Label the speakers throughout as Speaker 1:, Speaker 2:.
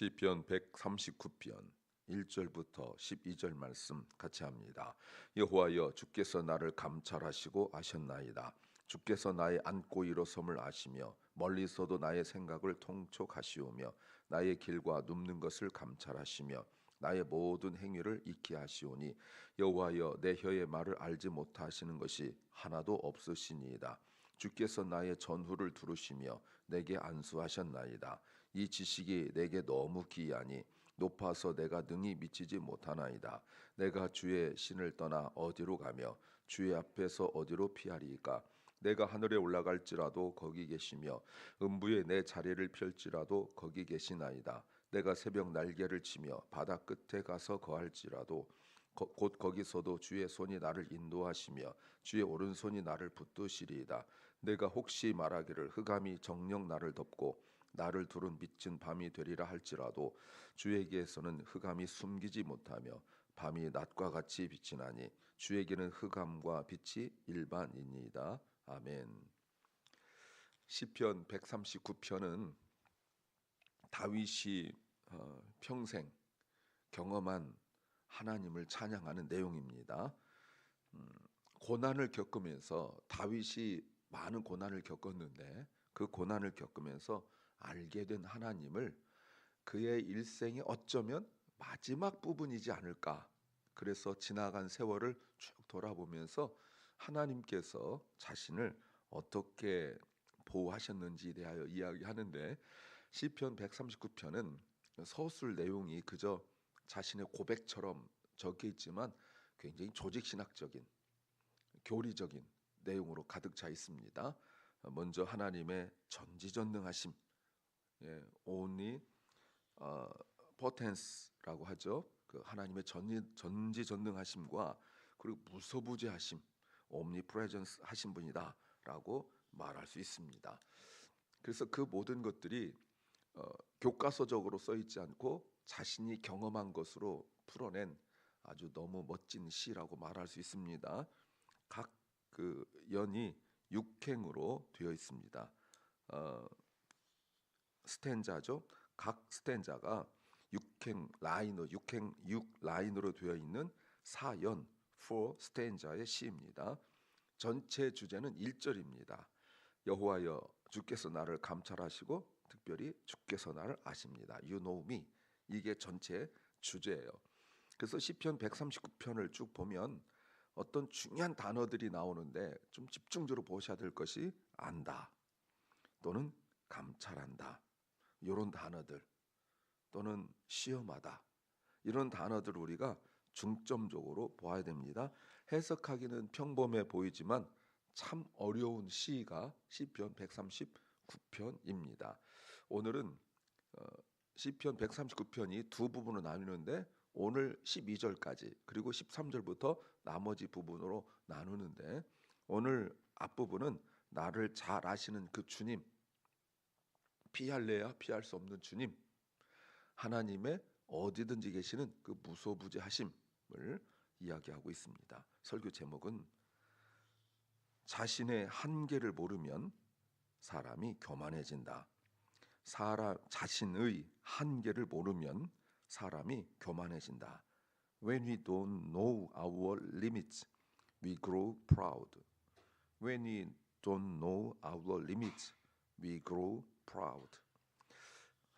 Speaker 1: 시편 139편 1절부터 12절 말씀 같이 합니다. 여호와여, 주께서 나를 감찰하시고 아셨나이다. 주께서 나의 앉고 일어섬을 아시며 멀리서도 나의 생각을 통촉하시오며 나의 길과 눕는 것을 감찰하시며 나의 모든 행위를 익히 하시오니 여호와여, 내 혀의 말을 알지 못하시는 것이 하나도 없으시니이다. 주께서 나의 전후를 두루시며 내게 안수하셨나이다. 이 지식이 내게 너무 기이하니 높아서 내가 능히 미치지 못하나이다. 내가 주의 신을 떠나 어디로 가며 주의 앞에서 어디로 피하리이까? 내가 하늘에 올라갈지라도 거기 계시며 음부에 내 자리를 펼지라도 거기 계시나이다. 내가 새벽 날개를 치며 바다 끝에 가서 거할지라도 곧 거기서도 주의 손이 나를 인도하시며 주의 오른손이 나를 붙드시리이다. 내가 혹시 말하기를 흑암이 정녕 나를 덮고 나를 두른 빛은 밤이 되리라 할지라도 주에게서는 흑암이 숨기지 못하며 밤이 낮과 같이 비치나니 주에게는 흑암과 빛이 일반이니이다. 아멘. 시편 139편은 다윗이 평생 경험한 하나님을 찬양하는 내용입니다. 고난을 겪으면서 다윗이 많은 고난을 겪었는데 그 고난을 겪으면서 알게 된 하나님을 그의 일생에 어쩌면 마지막 부분이지 않을까. 그래서 지나간 세월을 쭉 돌아보면서 하나님께서 자신을 어떻게 보호하셨는지에 대하여 이야기하는데 시편 139편은 서술 내용이 그저 자신의 고백처럼 적혀 있지만 굉장히 조직신학적인 교리적인 내용으로 가득 차 있습니다. 먼저 하나님의 전지전능하심, only potence라고 하죠. 그 하나님의 전지전능하심과 그리고 무소부재하심, omnipresence 하신 분이다라고 말할 수 있습니다. 그래서 그 모든 것들이 교과서적으로 써 있지 않고 자신이 경험한 것으로 풀어낸 아주 너무 멋진 시라고 말할 수 있습니다. 각 그 연이 6행으로 되어 있습니다. 스탠자죠. 각 스탠자가 6 라인으로 되어 있는 4연 4 스탠자의 시입니다. 전체 주제는 1절입니다. 여호와여, 주께서 나를 감찰하시고 특별히 주께서 나를 아십니다. You know me. 이게 전체 주제예요. 그래서 시편 139편을 쭉 보면 어떤 중요한 단어들이 나오는데 좀 집중적으로 보셔야 될 것이 안다 또는 감찰한다 이런 단어들 또는 시험하다 이런 단어들을 우리가 중점적으로 보아야 됩니다. 해석하기는 평범해 보이지만 참 어려운 시가 시편 139편입니다. 오늘은 시편 139편이 두 부분으로 나누는데 오늘 12절까지 그리고 13절부터 나머지 부분으로 나누는데 오늘 앞부분은 나를 잘 아시는 그 주님, 피할래야 피할 수 없는 주님, 하나님의 어디든지 계시는 그 무소부재하심을 이야기하고 있습니다. 설교 제목은 자신의 한계를 모르면 사람이 교만해진다. 자신의 한계를 모르면 사람이 교만해진다. When we don't know our limits, we grow proud. When we don't know our limits, we grow proud.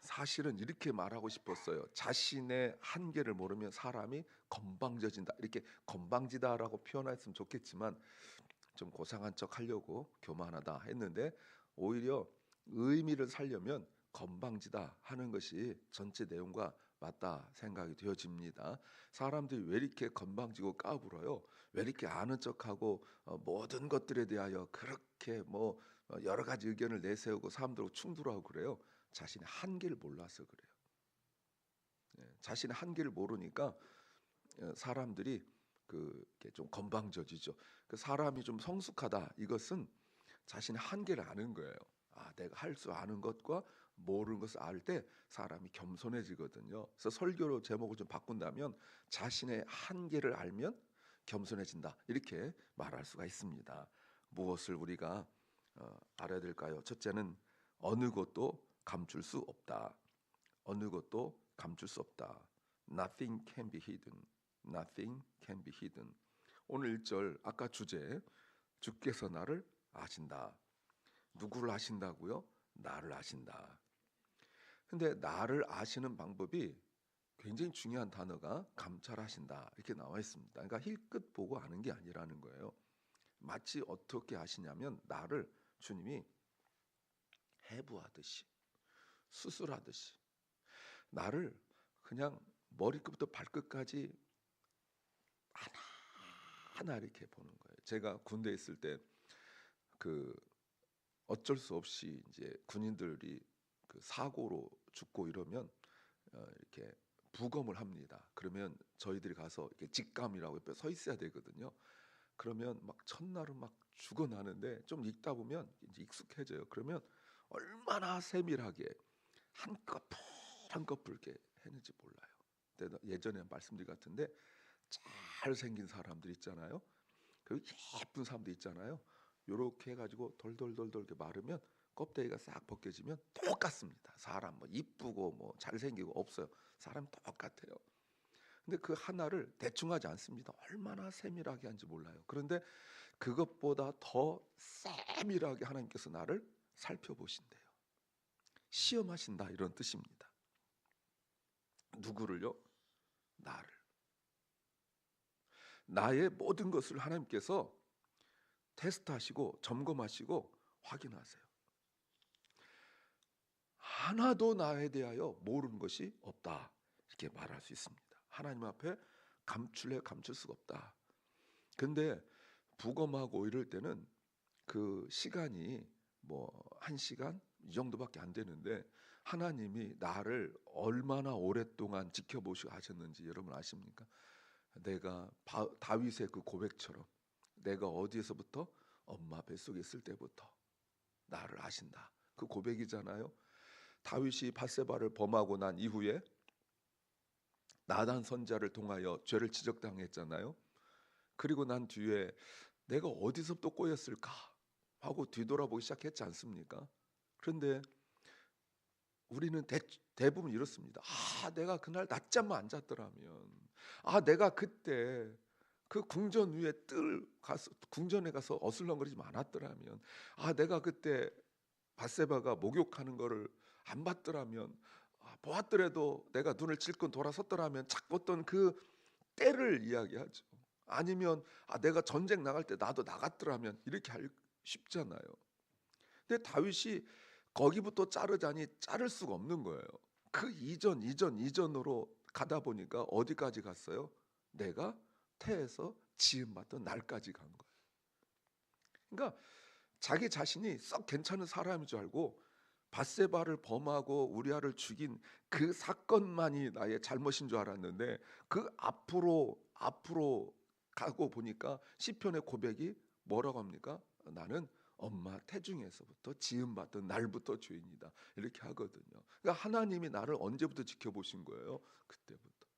Speaker 1: 사실은 이렇게 말하고 싶었어요. 자신의 한계를 모르면 사람이 건방져진다. 이렇게 건방지다라고 표현했으면 좋겠지만 좀 고상한 척 하려고 교만하다 했는데 오히려 의미를 살려면 건방지다 하는 것이 전체 내용과 맞다 생각이 되어집니다. 사람들이 왜 이렇게 건방지고 까불어요? 왜 이렇게 아는 척하고 모든 것들에 대하여 그렇게 여러 가지 의견을 내세우고 사람들하고 충돌하고 그래요? 자신의 한계를 몰라서 그래요. 자신의 한계를 모르니까 사람들이 좀 건방져지죠. 그 사람이 좀 성숙하다. 이것은 자신의 한계를 아는 거예요. 내가 할 수 아는 것과 모르는 것을 알 때 사람이 겸손해지거든요. 그래서 설교로 제목을 좀 바꾼다면 자신의 한계를 알면 겸손해진다. 이렇게 말할 수가 있습니다. 무엇을 우리가 알아야 될까요? 첫째는 어느 것도 감출 수 없다. 어느 것도 감출 수 없다. Nothing can be hidden. Nothing can be hidden. 오늘 1절 아까 주제 주께서 나를 아신다. 누구를 아신다고요? 나를 아신다. 근데 나를 아시는 방법이 굉장히 중요한 단어가 감찰하신다 이렇게 나와 있습니다. 그러니까 힐끗 보고 아는 게 아니라는 거예요. 마치 어떻게 아시냐면 나를 주님이 해부하듯이 수술하듯이 나를 그냥 머리끝부터 발끝까지 하나 이렇게 보는 거예요. 제가 군대에 있을 때 그 어쩔 수 없이 이제 군인들이 그 사고로 죽고 이러면 이렇게 부검을 합니다. 그러면 저희들이 가서 이렇게 직감이라고 옆에 서 있어야 되거든요. 그러면 막 첫날은 막 죽어나는데 좀 읽다 보면 이제 익숙해져요. 그러면 얼마나 세밀하게 한꺼풀 한꺼풀 이렇게 했는지 몰라요. 근데 예전에 말씀드린 것 같은데 잘생긴 사람들 있잖아요. 그 예쁜 사람들 있잖아요. 요렇게 해가지고 돌돌돌돌 이렇게 마르면 껍데기가 싹 벗겨지면 똑같습니다. 사람 뭐 이쁘고 뭐 잘생기고 없어요. 사람 똑같아요. 근데 그 하나를 대충 하지 않습니다. 얼마나 세밀하게 한지 몰라요. 그런데 그것보다 더 세밀하게 하나님께서 나를 살펴보신대요. 시험하신다 이런 뜻입니다. 누구를요? 나를. 나의 모든 것을 하나님께서 테스트하시고 점검하시고 확인하세요. 하나도 나에 대하여 모르는 것이 없다 이렇게 말할 수 있습니다. 하나님 앞에 감출 수가 없다. 근데 부검하고 이럴 때는 그 시간이 뭐 1시간 이 정도밖에 안 되는데 하나님이 나를 얼마나 오랫동안 지켜보시고 하셨는지 여러분 아십니까? 내가 다윗의 그 고백처럼 내가 어디에서부터 엄마 뱃속에 있을 때부터 나를 아신다. 그 고백이잖아요. 다윗이 밧세바를 범하고 난 이후에 나단 선지자를 통하여 죄를 지적당했잖아요. 그리고 난 뒤에 내가 어디서부터 꼬였을까 하고 뒤돌아보기 시작했지 않습니까? 그런데 우리는 대부분 이렇습니다. 내가 그날 낮잠만 안 잤더라면, 내가 그때 그 궁전 위에 궁전에 가서 어슬렁거리지 않았더라면, 내가 그때 밧세바가 목욕하는 거를 안 봤더라면, 보았더라도 내가 눈을 질끈 돌아섰더라면 자꾸 어떤 그 때를 이야기하죠. 아니면 내가 전쟁 나갈 때 나도 나갔더라면 이렇게 할 쉽잖아요. 근데 다윗이 거기부터 자르자니 자를 수가 없는 거예요. 그 이전으로 가다 보니까 어디까지 갔어요? 내가 태에서 지음받던 날까지 간 거예요. 그러니까 자기 자신이 썩 괜찮은 사람인 줄 알고 밧세바를 범하고 우리아를 죽인 그 사건만이 나의 잘못인 줄 알았는데 그 앞으로 가고 보니까 시편의 고백이 뭐라고 합니까? 나는 엄마 태중에서부터 지음받던 날부터 죄인이다 이렇게 하거든요. 그러니까 하나님이 나를 언제부터 지켜보신 거예요? 그때부터.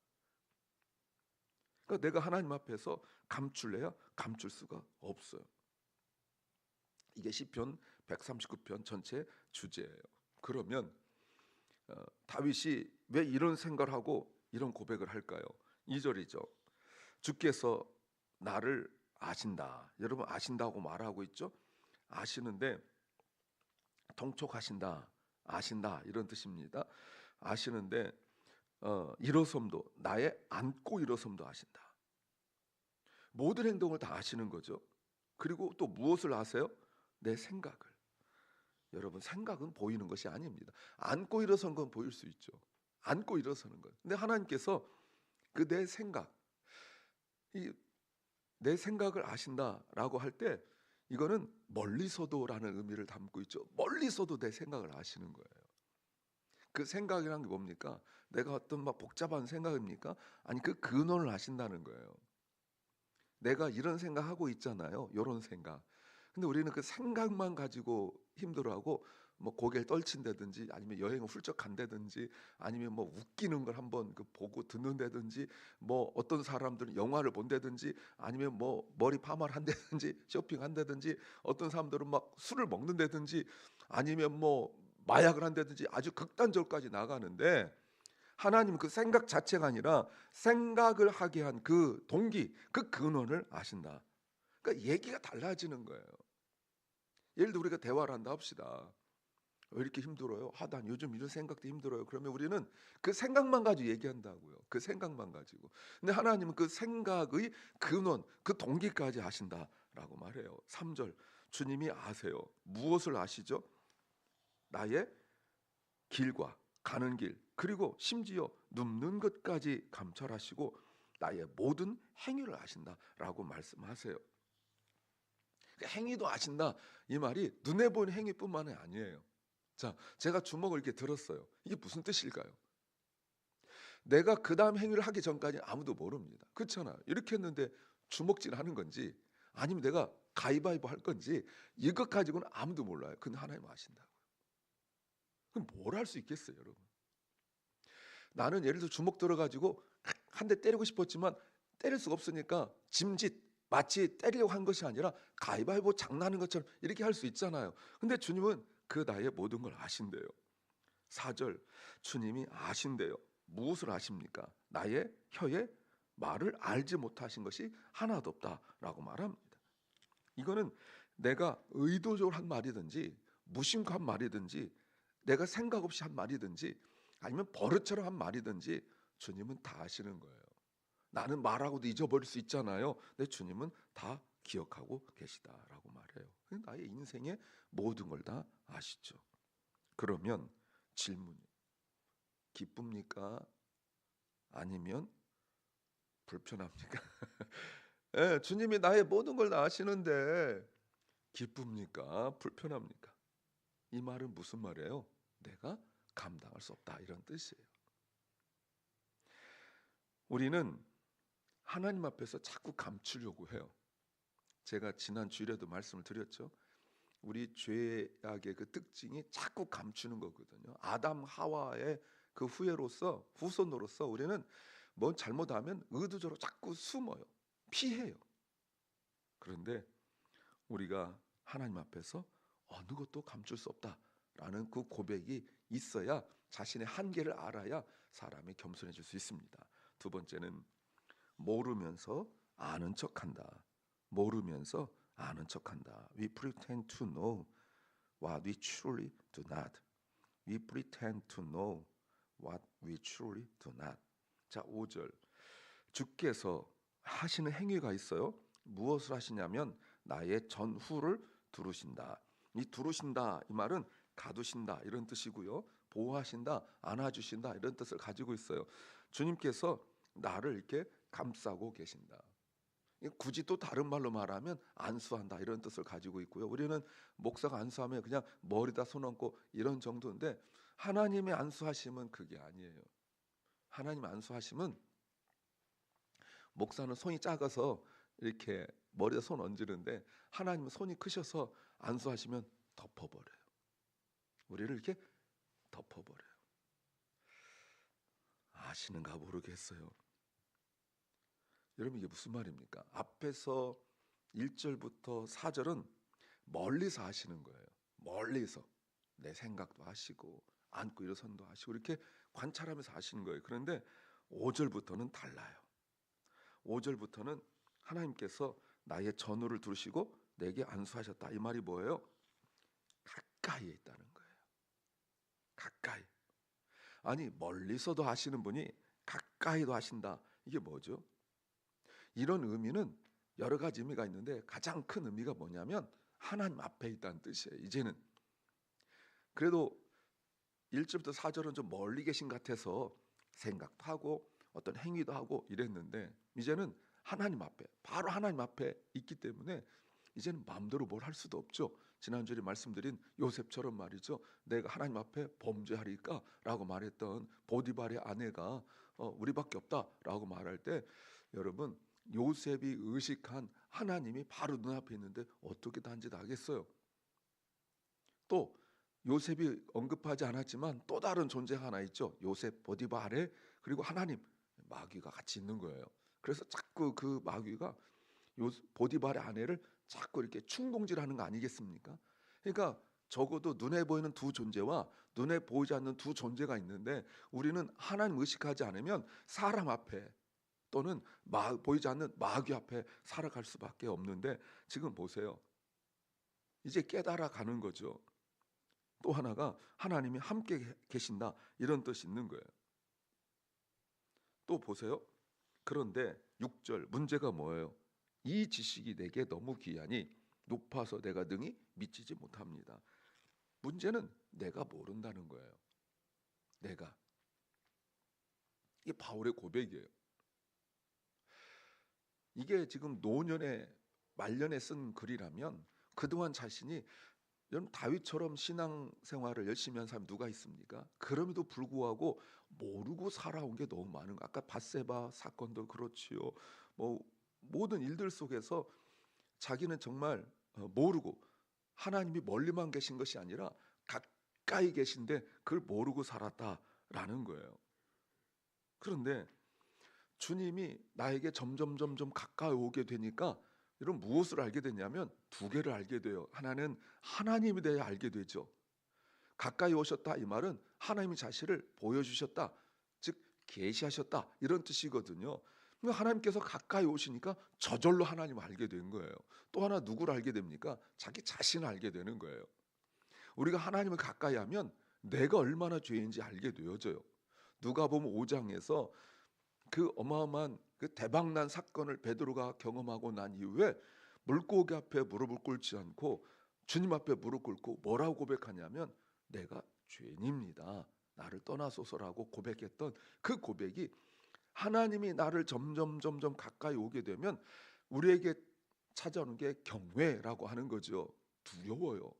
Speaker 1: 그러니까 내가 하나님 앞에서 감출래야 감출 수가 없어요. 이게 시편 139편 전체 주제예요. 그러면 다윗이 왜 이런 생각을 하고 이런 고백을 할까요? 2절이죠. 주께서 나를 아신다. 여러분 아신다고 말하고 있죠? 아시는데 통촉하신다, 아신다 이런 뜻입니다. 아시는데 일어섬도 나의 안고 일어섬도 아신다. 모든 행동을 다 아시는 거죠. 그리고 또 무엇을 아세요? 내 생각을. 여러분 생각은 보이는 것이 아닙니다. 안고 일어선 건 보일 수 있죠. 안고 일어서는 것. 근데 하나님께서 그 내 생각, 내 생각을 아신다라고 할 때 이거는 멀리서도라는 의미를 담고 있죠. 멀리서도 내 생각을 아시는 거예요. 그 생각이란 게 뭡니까? 내가 어떤 막 복잡한 생각입니까? 아니 그 근원을 아신다는 거예요. 내가 이런 생각하고 있잖아요. 이런 생각. 근데 우리는 그 생각만 가지고 힘들어하고 뭐 고개를 떨친다든지 아니면 여행을 훌쩍 간다든지 아니면 뭐 웃기는 걸 한번 그 보고 듣는다든지 뭐 어떤 사람들은 영화를 본다든지 아니면 뭐 머리 파마를 한다든지 쇼핑한다든지 어떤 사람들은 막 술을 먹는다든지 아니면 뭐 마약을 한다든지 아주 극단적까지 나가는데 하나님은 그 생각 자체가 아니라 생각을 하게 한 그 동기, 그 근원을 아신다. 그러니까 얘기가 달라지는 거예요. 예를 들어 우리가 대화를 한다 합시다. 왜 이렇게 힘들어요? 난 요즘 이런 생각도 힘들어요. 그러면 우리는 그 생각만 가지고 얘기한다고요. 그 생각만 가지고. 근데 하나님은 그 생각의 근원, 그 동기까지 아신다라고 말해요. 3절. 주님이 아세요. 무엇을 아시죠? 나의 길과 가는 길, 그리고 심지어 눕는 것까지 감찰하시고 나의 모든 행위를 아신다라고 말씀하세요. 행위도 아신다. 이 말이 눈에 보이는 행위뿐만이 아니에요. 자, 제가 주먹을 이렇게 들었어요. 이게 무슨 뜻일까요? 내가 그 다음 행위를 하기 전까지 아무도 모릅니다. 그렇잖아요. 이렇게 했는데 주먹질 하는 건지 아니면 내가 가위바위보 할 건지 이것 가지고는 아무도 몰라요. 근데 하나님 아신다고요. 그럼 뭘 할 수 있겠어요, 여러분? 나는 예를 들어 주먹 들어가지고 한 대 때리고 싶었지만 때릴 수가 없으니까 짐짓 마치 때리려고 한 것이 아니라 가위바위보 장난하는 것처럼 이렇게 할 수 있잖아요. 근데 주님은 그 나의 모든 걸 아신대요. 4절 주님이 아신대요. 무엇을 아십니까? 나의 혀에 말을 알지 못하신 것이 하나도 없다라고 말합니다. 이거는 내가 의도적으로 한 말이든지 무심코 한 말이든지 내가 생각 없이 한 말이든지 아니면 버릇처럼 한 말이든지 주님은 다 아시는 거예요. 나는 말하고도 잊어버릴 수 있잖아요. 근데 주님은 다 기억하고 계시다라고 말해요. 나의 인생의 모든 걸 다 아시죠. 그러면 질문이 기쁩니까? 아니면 불편합니까? 예, 주님이 나의 모든 걸 다 아시는데 기쁩니까? 불편합니까? 이 말은 무슨 말이에요? 내가 감당할 수 없다 이런 뜻이에요. 우리는 하나님 앞에서 자꾸 감추려고 해요. 제가 지난 주일에도 말씀을 드렸죠. 우리 죄악의 그 특징이 자꾸 감추는 거거든요. 아담 하와의 그 후손으로서 우리는 뭐 잘못하면 의도적으로 자꾸 숨어요. 피해요. 그런데 우리가 하나님 앞에서 어느 것도 감출 수 없다라는 그 고백이 있어야 자신의 한계를 알아야 사람이 겸손해질 수 있습니다. 두 번째는 모르면서 아는 척한다. 모르면서 아는 척한다. We pretend to know what we truly do not. We pretend to know what we truly do not. 자, 5절. 주께서 하시는 행위가 있어요. 무엇을 하시냐면 나의 전후를 두루신다. 이 두루신다 이 말은 가두신다 이런 뜻이고요. 보호하신다, 안아주신다 이런 뜻을 가지고 있어요. 주님께서 나를 이렇게 감싸고 계신다. 굳이 또 다른 말로 말하면 안수한다 이런 뜻을 가지고 있고요. 우리는 목사가 안수하면 그냥 머리다 손 얹고 이런 정도인데 하나님의 안수하심은 그게 아니에요. 하나님 안수하심은 목사는 손이 작아서 이렇게 머리에 손 얹는데 하나님은 손이 크셔서 안수하시면 덮어버려요. 우리를 이렇게 덮어버려요. 아시는가 모르겠어요. 여러분 이게 무슨 말입니까? 앞에서 1절부터 4절은 멀리서 하시는 거예요. 멀리서 내 생각도 하시고 앉고 일어선도 하시고 이렇게 관찰하면서 하시는 거예요. 그런데 5절부터는 달라요. 5절부터는 하나님께서 나의 전후를 두르시고 내게 안수하셨다. 이 말이 뭐예요? 가까이에 있다는 거예요. 가까이. 아니 멀리서도 하시는 분이 가까이도 하신다. 이게 뭐죠? 이런 의미는 여러 가지 의미가 있는데 가장 큰 의미가 뭐냐면 하나님 앞에 있다는 뜻이에요. 이제는 그래도 1절부터 4절은 좀 멀리 계신 것 같아서 생각도 하고 어떤 행위도 하고 이랬는데 이제는 하나님 앞에 바로 하나님 앞에 있기 때문에 이제는 마음대로 뭘 할 수도 없죠. 지난주에 말씀드린 요셉처럼 말이죠. 내가 하나님 앞에 범죄하리까? 라고 말했던 보디발의 아내가 우리밖에 없다라고 말할 때 여러분 요셉이 의식한 하나님이 바로 눈앞에 있는데 어떻게 단지 나겠어요. 또 요셉이 언급하지 않았지만 또 다른 존재가 하나 있죠. 요셉 보디발 아래 그리고 하나님 마귀가 같이 있는 거예요. 그래서 자꾸 그 마귀가 보디발의 아내를 자꾸 이렇게 충동질하는 거 아니겠습니까? 그러니까 적어도 눈에 보이는 두 존재와 눈에 보이지 않는 두 존재가 있는데, 우리는 하나님 의식하지 않으면 사람 앞에 또는 보이지 않는 마귀 앞에 살아갈 수밖에 없는데, 지금 보세요. 이제 깨달아 가는 거죠. 또 하나가 하나님이 함께 계신다, 이런 뜻이 있는 거예요. 또 보세요. 그런데 6절 문제가 뭐예요? 이 지식이 내게 너무 귀하니 높아서 내가 능히 미치지 못합니다. 문제는 내가 모른다는 거예요. 내가. 이게 바울의 고백이에요. 이게 지금 노년의 말년에 쓴 글이라면 그동안 자신이, 여러분 다윗처럼 신앙생활을 열심히 한 사람 누가 있습니까? 그럼에도 불구하고 모르고 살아온 게 너무 많은 거. 아까 밧세바 사건도 그렇지요. 뭐 모든 일들 속에서 자기는 정말 모르고, 하나님이 멀리만 계신 것이 아니라 가까이 계신데 그걸 모르고 살았다라는 거예요. 그런데 주님이 나에게 점점 가까이 오게 되니까, 여러분 무엇을 알게 됐냐면 두 개를 알게 돼요. 하나는 하나님에 대해 알게 되죠. 가까이 오셨다, 이 말은 하나님이 자신을 보여주셨다, 즉 계시하셨다, 이런 뜻이거든요. 하나님께서 가까이 오시니까 저절로 하나님을 알게 된 거예요. 또 하나 누구를 알게 됩니까? 자기 자신을 알게 되는 거예요. 우리가 하나님을 가까이 하면 내가 얼마나 죄인지 알게 되어져요. 누가복음 5장에서 그 어마어마한 그 대박난 사건을 베드로가 경험하고 난 이후에 물고기 앞에 무릎을 꿇지 않고 주님 앞에 무릎 꿇고 뭐라고 고백하냐면, 내가 죄인입니다, 나를 떠나소서라고 고백했던 그 고백이, 하나님이 나를 점점 가까이 오게 되면 우리에게 찾아오는 게 경외라고 하는 거죠. 두려워요.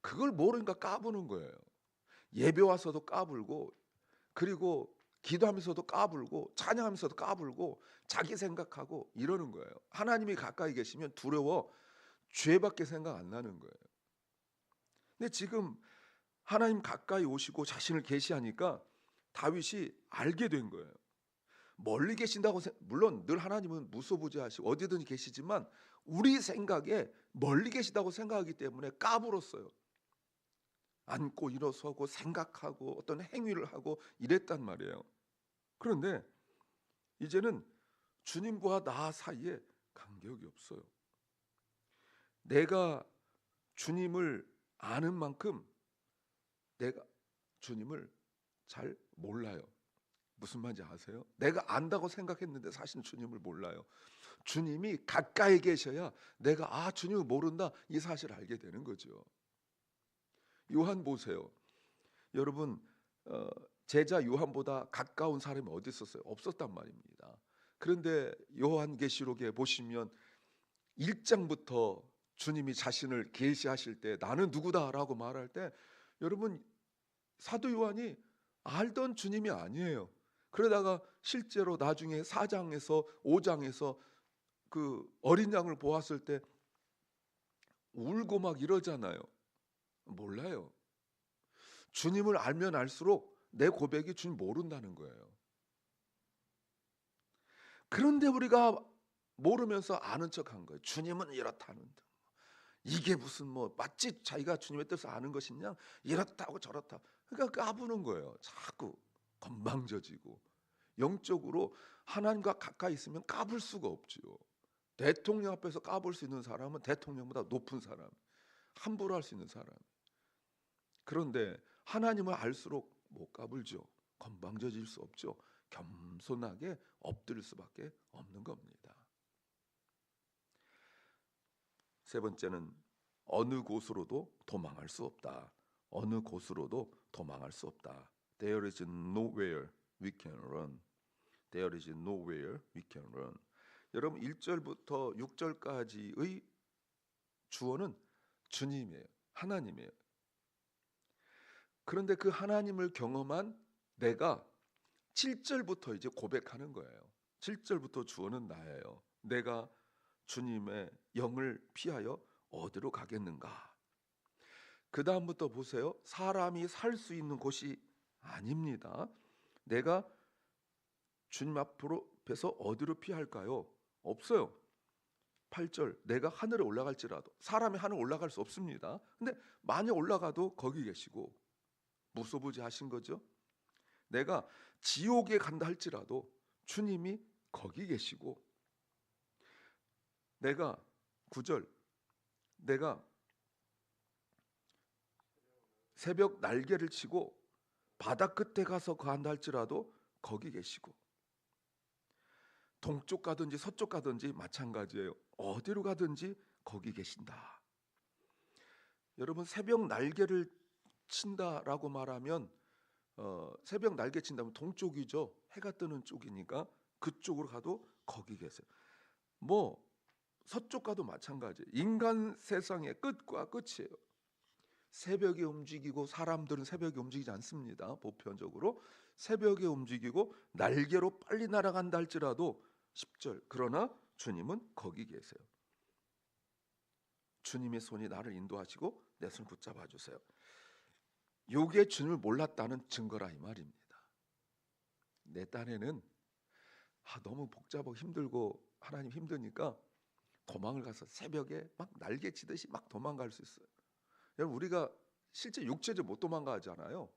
Speaker 1: 그걸 모르니까 까부는 거예요. 예배 와서도 까불고, 그리고 기도하면서도 까불고, 찬양하면서도 까불고, 자기 생각하고 이러는 거예요. 하나님이 가까이 계시면 두려워 죄밖에 생각 안 나는 거예요. 근데 지금 하나님 가까이 오시고 자신을 계시하니까 다윗이 알게 된 거예요. 멀리 계신다고, 물론 늘 하나님은 무소부재하시고 어디든지 계시지만 우리 생각에 멀리 계시다고 생각하기 때문에 까불었어요. 앉고 일어서고 생각하고 어떤 행위를 하고 이랬단 말이에요. 그런데 이제는 주님과 나 사이에 간격이 없어요. 내가 주님을 아는 만큼 내가 주님을 잘 몰라요. 무슨 말인지 아세요? 내가 안다고 생각했는데 사실 주님을 몰라요. 주님이 가까이 계셔야 내가 주님을 모른다, 이 사실을 알게 되는 거죠. 요한 보세요. 여러분 제자 요한보다 가까운 사람이 어디 있었어요? 없었단 말입니다. 그런데 요한계시록에 보시면 1장부터 주님이 자신을 계시하실 때 나는 누구다라고 말할 때, 여러분 사도 요한이 알던 주님이 아니에요. 그러다가 실제로 나중에 4장에서 5장에서 그 어린 양을 보았을 때 울고 막 이러잖아요. 몰라요. 주님을 알면 알수록 내 고백이 주님 모른다는 거예요. 그런데 우리가 모르면서 아는 척한 거예요. 주님은 이렇다는 등. 이게 무슨 마치 자기가 주님의 뜻을 아는 것이냐, 이렇다고 저렇다. 그러니까 까부는 거예요. 자꾸 건방져지고. 영적으로 하나님과 가까이 있으면 까불 수가 없지요. 대통령 앞에서 까불 수 있는 사람은 대통령보다 높은 사람, 함부로 할 수 있는 사람. 그런데 하나님을 알수록 못 까불죠. 건방져질 수 없죠. 겸손하게 엎드릴 수밖에 없는 겁니다. 세 번째는 어느 곳으로도 도망할 수 없다. 어느 곳으로도 도망할 수 없다. There is nowhere we can run. There is nowhere we can run. 여러분 1절부터 6절까지의 주어는 주님이에요. 하나님이에요. 그런데 그 하나님을 경험한 내가 7절부터 이제 고백하는 거예요. 7절부터 주어는 나예요. 내가 주님의 영을 피하여 어디로 가겠는가? 그 다음부터 보세요. 사람이 살 수 있는 곳이 아닙니다. 내가 주님 앞에서 어디로 피할까요? 없어요. 8절 내가 하늘에 올라갈지라도 사람이 하늘 올라갈 수 없습니다. 근데 만약 올라가도 거기 계시고 무소부지하신 거죠. 내가 지옥에 간다 할지라도 주님이 거기 계시고 내가 9절 내가 새벽 날개를 치고 바다 끝에 가서 거한다 할지라도 거기 계시고 동쪽 가든지 서쪽 가든지 마찬가지예요. 어디로 가든지 거기 계신다. 여러분 새벽 날개를 친다라고 말하면 새벽 날개 친다면 동쪽이죠. 해가 뜨는 쪽이니까 그쪽으로 가도 거기 계세요. 뭐 서쪽 가도 마찬가지예요. 인간 세상의 끝과 끝이에요. 새벽에 움직이고 사람들은 새벽에 움직이지 않습니다. 보편적으로 새벽에 움직이고 날개로 빨리 날아간다 할지라도 10절 그러나 주님은 거기 계세요. 주님의 손이 나를 인도하시고 내 손을 붙잡아 주세요. 요게 주님을 몰랐다는 증거라 이 말입니다. 내 딴에는 너무 복잡하고 힘들고 하나님 힘드니까 도망을 가서 새벽에 막 날개 치듯이 막 도망갈 수 있어요. 여러분 우리가 실제 육체적으로 못 도망가잖아요.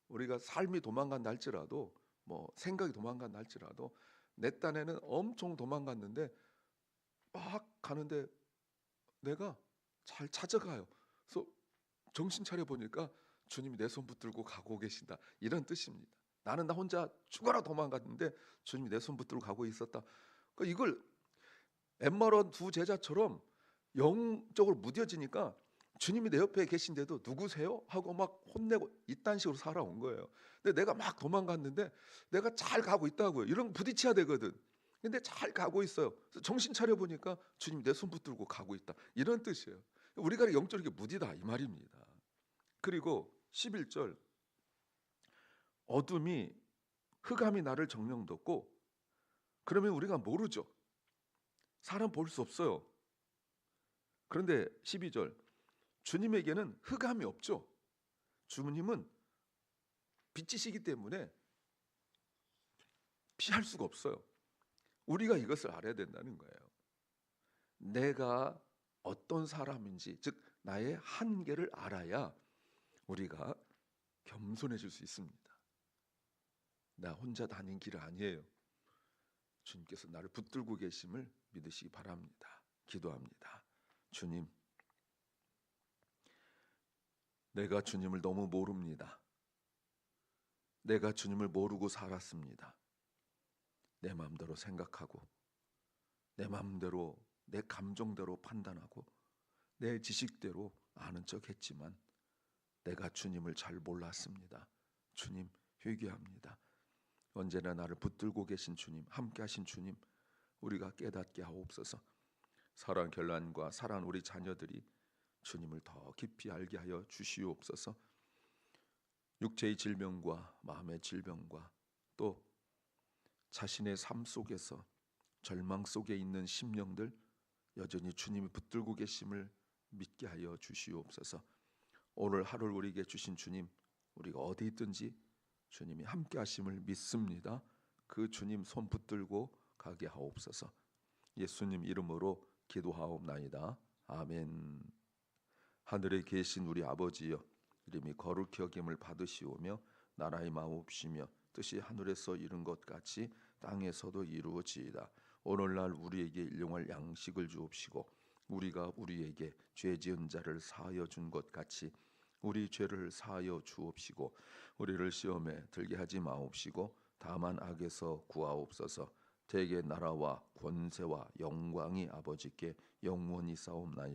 Speaker 1: 우리가 삶이 도망간다 할지라도 뭐 생각이 도망간다 할지라도 내 딴에는 엄청 도망갔는데 막 가는데 내가 잘 찾아가요. 그래서 정신 차려 보니까 주님이 내 손 붙들고 가고 계신다 이런 뜻입니다. 나는 나 혼자 죽어라 도망갔는데 주님이 내 손 붙들고 가고 있었다. 그러니까 이걸 엠마론 두 제자처럼 영적으로 무뎌지니까 주님이 내 옆에 계신데도 누구세요? 하고 막 혼내고 이딴 식으로 살아온 거예요. 근데 내가 막 도망갔는데 내가 잘 가고 있다고요. 이런 거 부딪혀야 되거든. 근데 잘 가고 있어요. 그래서 정신 차려 보니까 주님이 내 손 붙들고 가고 있다. 이런 뜻이에요. 우리가 영적으로 무디다 이 말입니다. 그리고 11절 어둠이 흑암이 나를 정령덮고 그러면 우리가 모르죠. 사람 볼 수 없어요. 그런데 12절 주님에게는 흑암이 없죠. 주님은 빛이시기 때문에 피할 수가 없어요. 우리가 이것을 알아야 된다는 거예요. 내가 어떤 사람인지 즉 나의 한계를 알아야 우리가 겸손해질 수 있습니다. 나 혼자 다닌 길 아니에요. 주님께서 나를 붙들고 계심을 믿으시기 바랍니다. 기도합니다. 주님, 내가 주님을 너무 모릅니다. 내가 주님을 모르고 살았습니다. 내 마음대로 생각하고 내 마음대로 내 감정대로 판단하고 내 지식대로 아는 척 했지만 내가 주님을 잘 몰랐습니다. 주님 회개합니다. 언제나 나를 붙들고 계신 주님, 함께 하신 주님, 우리가 깨닫게 하옵소서. 살아온 결란과 살아온 우리 자녀들이 주님을 더 깊이 알게 하여 주시옵소서. 육체의 질병과 마음의 질병과 또 자신의 삶 속에서 절망 속에 있는 심령들 여전히 주님이 붙들고 계심을 믿게 하여 주시옵소서. 오늘 하루를 우리에게 주신 주님, 우리가 어디 있든지 주님이 함께 하심을 믿습니다. 그 주님 손 붙들고 가게 하옵소서. 예수님 이름으로 기도하옵나이다. 아멘. 하늘에 계신 우리 아버지여, 이름이 거룩히 여김을 받으시오며 나라의 마옵시며 뜻이 하늘에서 이룬 것 같이 땅에서도 이루어지이다. 오늘날 우리에게 일용할 양식을 주옵시고 우리가 우리에게 죄 지은 자를 사하여 준 것 같이 우리 죄를 사하여 주옵시고 우리를 시험에 들게 하지 마옵시고 다만 악에서 구하옵소서. 대개 나라와 권세와 영광이 아버지께 영원히 싸움나이다.